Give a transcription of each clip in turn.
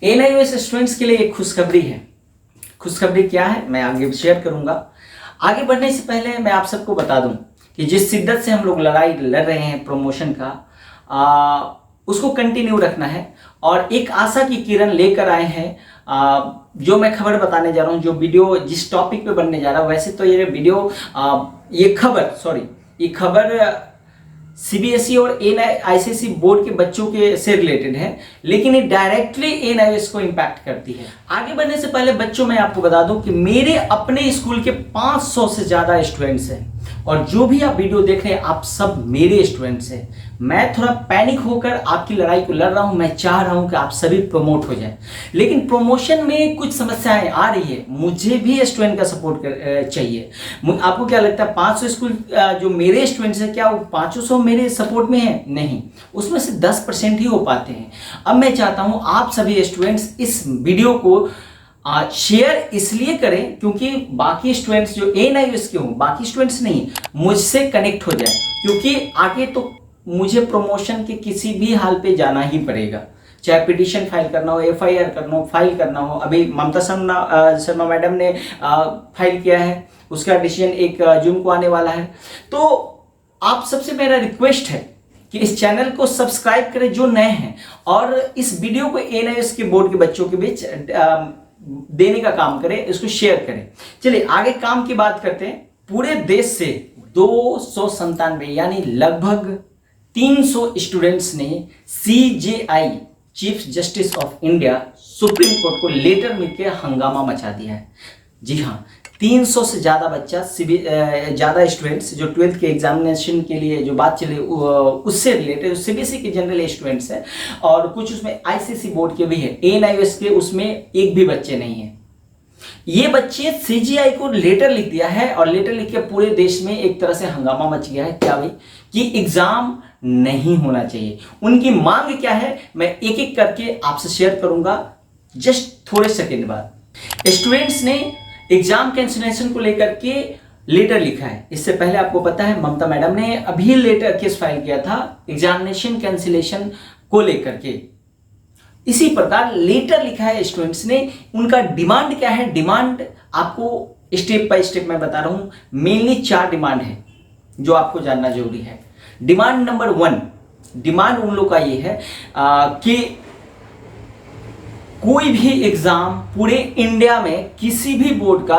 NIOS students के लिए एक खुशखबरी है। खुशखबरी क्या है मैं आगे शेयर करूंगा। आगे बढ़ने से पहले मैं आप सबको बता दूं कि जिस शिद्दत से हम लोग लड़ाई लड़ रहे हैं प्रमोशन का, उसको कंटिन्यू रखना है और एक आशा की किरण लेकर आए हैं। जो मैं खबर बताने जा रहा हूं, जो वीडियो जिस टॉपिक पे बनने जा रहा हूं, वैसे तो ये वीडियो ये खबर सीबीएसई और आईसीएसई बोर्ड के बच्चों के से रिलेटेड है, लेकिन ये डायरेक्टली एनआईओएस को इम्पैक्ट करती है। आगे बढ़ने से पहले बच्चों मैं आपको बता दूं कि मेरे अपने स्कूल के 500 से ज्यादा स्टूडेंट्स हैं और जो भी आप वीडियो देख रहे हैं आप सब मेरे स्टूडेंट्स हैं। मैं थोड़ा पैनिक होकर आपकी लड़ाई को लड़ रहा हूं। मैं चाह रहा हूं कि आप सभी प्रमोट हो जाएं, लेकिन प्रमोशन में कुछ समस्याएं आ रही है। मुझे भी स्टूडेंट का सपोर्ट चाहिए। आपको क्या लगता है 500 स्कूल जो मेरे स्टूडेंट्स हैं, क्या वो 500 मेरे सपोर्ट में है? नहीं, उसमें से 10% ही हो पाते हैं। अब मैं चाहता हूं आप सभी स्टूडेंट्स इस वीडियो को शेयर इसलिए करें क्योंकि बाकी स्टूडेंट्स जो एनआईओएस के हों, बाकी स्टूडेंट्स नहीं, मुझसे कनेक्ट हो जाए, क्योंकि आगे तो मुझे प्रमोशन के किसी भी हाल पे जाना ही पड़ेगा। चाहे पिटीशन फाइल करना हो, एफआईआर करना हो, फाइल करना हो। अभी ममता शर्मा मैडम ने फाइल किया है, उसका डिसीजन 1 जून को आने वाला है। तो आप सबसे मेरा रिक्वेस्ट है कि इस चैनल को सब्सक्राइब करें जो नए हैं, और इस वीडियो को एनआईओएस के बोर्ड के बच्चों के बीच देने का काम करें, इसको शेयर करें। चलिए आगे काम की बात करते हैं। पूरे देश से 297 यानी लगभग 300 स्टूडेंट्स ने CJI chief justice of India supreme court को लेटर मिलकर हंगामा मचा दिया है। जी हाँ, 300 से ज्यादा स्टूडेंट्स जो 12th के एग्जामिनेशन के लिए जो बात चली उससे रिलेटेड सीबीएसई के जनरल स्टूडेंट्स हैं, और कुछ उसमें आईसीएसई बोर्ड के भी है। एनआईओएस के उसमें एक भी बच्चे नहीं है। ये बच्चे सीजीआई को लेटर लिख दिया है और लेटर लिख के पूरे देश में एक तरह से हंगामा मच गया है। क्या भाई कि एग्जाम नहीं होना चाहिए। उनकी मांग क्या है मैं एक एक करके आपसे शेयर करूंगा जस्ट थोड़े सेकंड बाद। स्टूडेंट्स ने एग्जाम कैंसिलेशन को लेकर के लेटर लिखा है। इससे पहले आपको पता है ममता मैडम ने अभी लेटर केस फाइल किया था एग्जामिनेशन कैंसिलेशन को लेकर के। इसी प्रकार लेटर लिखा है स्टूडेंट्स ने। उनका डिमांड क्या है? डिमांड आपको स्टेप बाय स्टेप मैं बता रहा हूं। मेनली 4 डिमांड है जो आपको जानना जरूरी है। डिमांड नंबर 1, डिमांड उन लोग का ये है कि कोई भी एग्जाम पूरे इंडिया में किसी भी बोर्ड का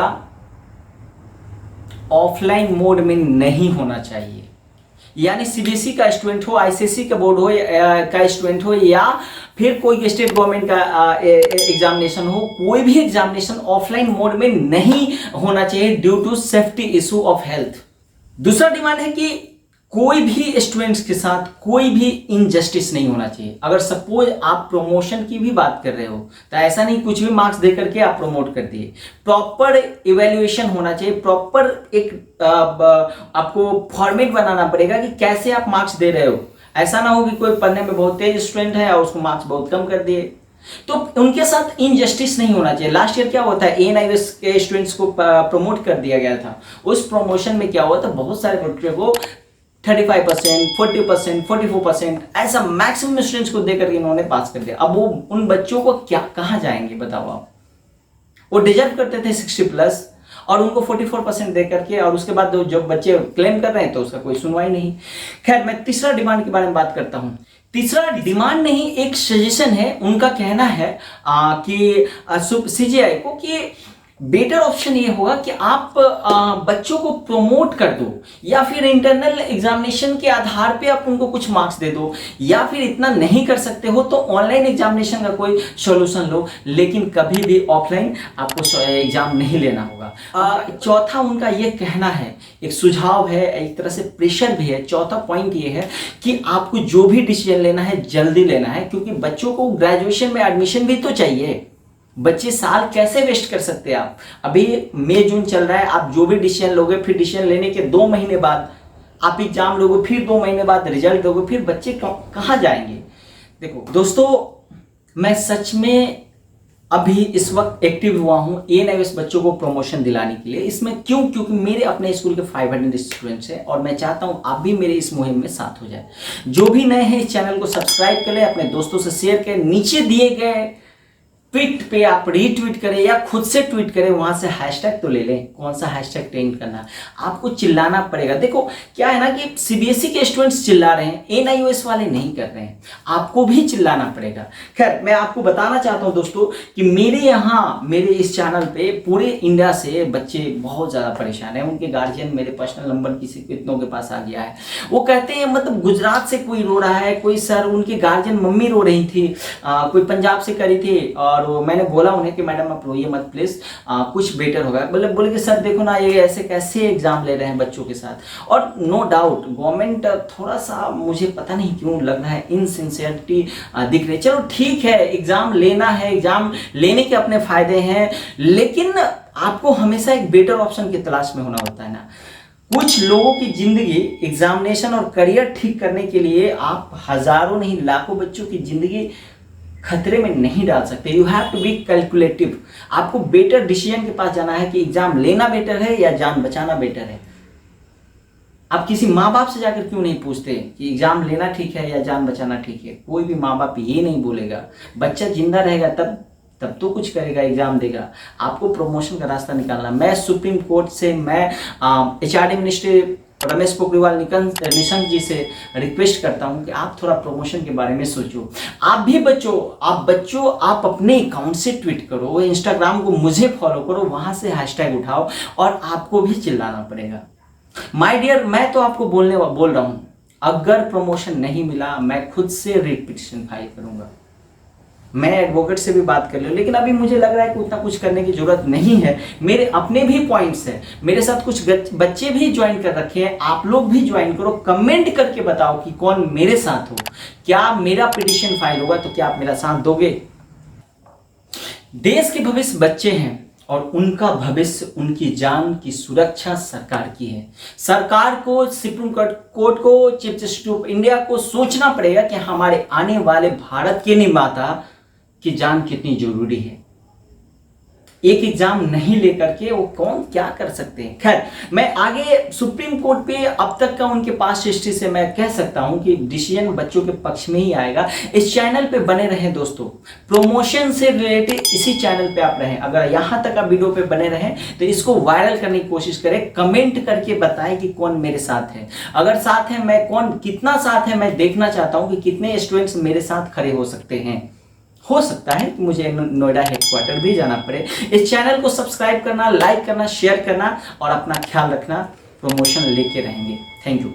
ऑफलाइन मोड में नहीं होना चाहिए। यानी सीबीएसई का स्टूडेंट हो, आईसीएसई का बोर्ड हो का स्टूडेंट हो, या फिर कोई स्टेट गवर्नमेंट का एग्जामिनेशन हो, कोई भी एग्जामिनेशन ऑफलाइन मोड में नहीं होना चाहिए due to safety issue of health. दूसरा डिमांड है कि कोई भी स्टूडेंट्स के साथ कोई भी इनजस्टिस नहीं होना चाहिए। अगर सपोज आप प्रमोशन की भी बात कर रहे हो तो ऐसा नहीं कुछ भी मार्क्स दे करके आप प्रमोट कर दिए। प्रॉपर इवैल्यूएशन होना चाहिए। प्रॉपर एक आपको फॉर्मेट बनाना पड़ेगा कि कैसे आप मार्क्स दे रहे हो। ऐसा ना हो कि कोई पढ़ने में बहुत तेज स्टूडेंट है और उसको मार्क्स बहुत कम कर दिए। तो उनके साथ इनजस्टिस नहीं होना चाहिए। लास्ट ईयर क्या होता है, एनआईओएस के स्टूडेंट्स को प्रमोट कर दिया गया था। उस प्रमोशन में क्या हुआ था, बहुत सारे बच्चों को 35%, 40%, 44% ऐसा मैक्सिमम स्टूडेंट्स को देकर इन्होंने पास कर दिया। अब वो उन बच्चों को क्या कहाँ जाएंगे बताओ आप? वो डिजर्व करते थे 60+ और उनको 44% दे करके, और उसके बाद जब बच्चे क्लेम कर रहे हैं तो उसका कोई सुनवाई नहीं। खैर मैं तीसरा डिमांड के बारे में बात करता हूं। तीसरा डिमांड नहीं, एक सजेशन है। उनका कहना है कि सीजीआई को कि बेटर ऑप्शन ये होगा कि आप बच्चों को प्रमोट कर दो, या फिर इंटरनल एग्जामिनेशन के आधार पे आप उनको कुछ मार्क्स दे दो, या फिर इतना नहीं कर सकते हो तो ऑनलाइन एग्जामिनेशन का कोई सॉल्यूशन लो, लेकिन कभी भी ऑफलाइन आपको एग्जाम नहीं लेना होगा। चौथा उनका ये कहना है, एक सुझाव है, एक तरह से प्रेशर भी है। चौथा पॉइंट ये है कि आपको जो भी डिसीजन लेना है जल्दी लेना है, क्योंकि बच्चों को ग्रेजुएशन में एडमिशन भी तो चाहिए। बच्चे साल कैसे वेस्ट कर सकते हैं आप? अभी मई जून चल रहा है, आप जो भी डिसीजन लोगे फिर डिसीजन लेने के 2 महीने बाद आप एग्जाम लोगे, फिर 2 महीने बाद रिजल्ट दोगे, फिर बच्चे कहाँ जाएंगे? देखो दोस्तों, मैं सच में अभी इस वक्त एक्टिव हुआ हूं एनआईओएस बच्चों को प्रमोशन दिलाने के लिए। इसमें क्योंकि मेरे अपने स्कूल के 500 स्टूडेंट्स हैं और मैं चाहता हूं आप भी मेरे इस मुहिम में साथ हो जाए। जो भी नए हैं इस चैनल को सब्सक्राइब करें, अपने दोस्तों से शेयर करें। नीचे दिए गए ट्वीट पे आप रीट्वीट करें या खुद से ट्वीट करें, वहां से हैशटैग तो ले लें, कौन सा हैशटैग ट्रेंड करना है, आपको चिल्लाना पड़ेगा। देखो क्या है ना कि सीबीएसई के स्टूडेंट्स चिल्ला रहे हैं, एनआईओएस वाले नहीं कर रहे हैं, आपको भी चिल्लाना पड़ेगा। खैर मैं आपको बताना चाहता हूं दोस्तों कि मेरे इस चैनल पे पूरे इंडिया से बच्चे बहुत ज्यादा परेशान हैं। उनके गार्जियन मेरे पर्सनल नंबर कितनों के पास आ गया है, वो कहते हैं मतलब गुजरात से कोई रो रहा है, कोई सर उनके गार्जियन मम्मी रो रही थी, कोई पंजाब से करी थी, और मैंने बोला उन्हें कि मैडम आप रोइए मत प्लीज, कुछ बेटर होगा। बोले कि सर देखो ना ये ऐसे कैसे एग्जाम ले रहे हैं बच्चों के साथ। और नो डाउट गवर्नमेंट थोड़ा सा, मुझे पता नहीं क्यों लग रहा है, इनसिंसियरिटी दिख रही है। चलो ठीक है, एग्जाम लेना है, एग्जाम लेने के अपने फायदे हैं, लेकिन आपको हमेशा एक बेटर ऑप्शन की तलाश में होना होता है ना। कुछ लोगों की जिंदगी, एग्जामिनेशन और करियर ठीक करने के लिए आप हजारों नहीं लाखों बच्चों की जिंदगी खतरे में नहीं डाल सकते। You have to be calculative. आपको बेटर डिसीजन के पास जाना है कि एग्जाम लेना बेटर है या जान बचाना बेटर है। आप किसी माँ बाप से जाकर क्यों नहीं पूछते कि एग्जाम लेना ठीक है या जान बचाना ठीक है? कोई भी माँ बाप ये नहीं बोलेगा। बच्चा जिंदा रहेगा तब तो कुछ करेगा, एग्जाम देगा। आपको प्रमोशन का रास्ता निकालना। मैं सुप्रीम कोर्ट से, मैं एचआरडी मिनिस्ट्री रमेश पोखरियाल निशंक जी से रिक्वेस्ट करता हूं कि आप थोड़ा प्रमोशन के बारे में सोचो। आप भी बच्चों आप अपने अकाउंट से ट्वीट करो, इंस्टाग्राम को मुझे फॉलो करो, वहां से हैशटैग उठाओ और आपको भी चिल्लाना पड़ेगा। माय डियर, मैं तो आपको बोल रहा हूं, अगर प्रमोशन नहीं मिला मैं खुद से रिट पिटीशन फाइल करूंगा। मैं एडवोकेट से भी बात कर लूँ, लेकिन अभी मुझे लग रहा है कि उतना कुछ करने की जरूरत नहीं है। मेरे अपने भी पॉइंट्स हैं, मेरे साथ कुछ बच्चे भी ज्वाइन कर रखे हैं, आप लोग भी ज्वाइन करो। कमेंट करके बताओ कि कौन मेरे साथ हो, क्या मेरा पिटीशन फाइल होगा तो क्या आप मेरा साथ दोगे? देश के भविष्य बच्चे हैं और उनका भविष्य, उनकी जान की सुरक्षा सरकार की है। सरकार को, सुप्रीम कोर्ट को, चीफ जस्टिस ऑफ इंडिया को सोचना पड़ेगा कि हमारे आने वाले भारत के निर्माता की जान कितनी जरूरी है। एक एग्जाम नहीं लेकर के वो कौन क्या कर सकते हैं। खैर मैं आगे सुप्रीम कोर्ट पे अब तक का उनके पास हिस्ट्री से मैं कह सकता हूं कि डिसीजन बच्चों के पक्ष में ही आएगा। इस चैनल पे बने रहें दोस्तों, प्रमोशन से रिलेटेड इसी चैनल पे आप रहें। अगर यहां तक आप वीडियो पे बने रहें तो इसको वायरल करने की कोशिश करें। कमेंट करके बताएं कि कौन मेरे साथ है। अगर साथ है, मैं कितना साथ है मैं देखना चाहता हूं कि कितने स्टूडेंट्स मेरे साथ खड़े हो सकते हैं। हो सकता है कि मुझे नोएडा हेडक्वार्टर भी जाना पड़े। इस चैनल को सब्सक्राइब करना, लाइक करना, शेयर करना और अपना ख्याल रखना। प्रमोशन लेके रहेंगे। Thank you.